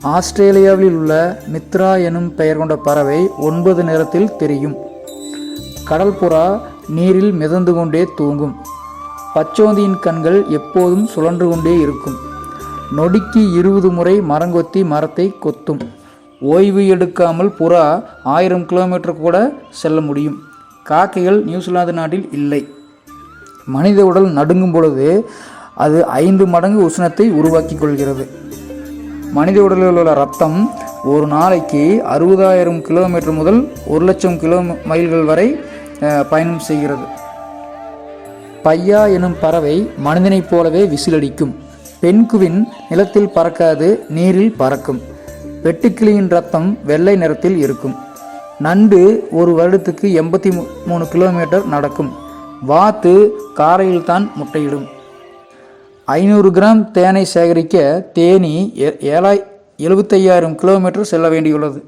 ஆஸ்திரேலியாவில் உள்ள மித்ரா எனும் பெயர் கொண்ட பறவை 9 நிறத்தில் தெரியும். கடல் புறா நீரில் மிதந்து கொண்டே தூங்கும். பச்சோந்தியின் கண்கள் எப்போதும் சுழன்று கொண்டே இருக்கும். நொடிக்கு 20 முறை மரங்கொத்தி மரத்தை கொத்தும். ஓய்வு எடுக்காமல் புறா 1000 கிலோமீட்டர் கூட செல்ல முடியும். காக்கைகள் நியூசிலாந்து நாட்டில் இல்லை. மனித உடல் நடுங்கும் பொழுது அது 5 மடங்கு உஷ்ணத்தை உருவாக்கி கொள்கிறது. மனித உடலில் உள்ள இரத்தம் ஒரு நாளைக்கு 60,000 கிலோமீட்டர் முதல் 1,00,000 மைல்கள் வரை பயணம் செய்கிறது. பையா எனும் பறவை மனிதனைப் போலவே விசிலடிக்கும். பெண்குவின் நிலத்தில் பறக்காது, நீரில் பறக்கும். வெட்டுக்கிளியின் ரத்தம் வெள்ளை நிறத்தில் இருக்கும். நண்டு ஒரு வருடத்துக்கு 83 கிலோமீட்டர் நடக்கும். வாத்து காரையில்தான் முட்டையிடும். 500 கிராம் தேனை சேகரிக்க தேனி 75,000 கிலோமீட்டர் செல்ல வேண்டியுள்ளது.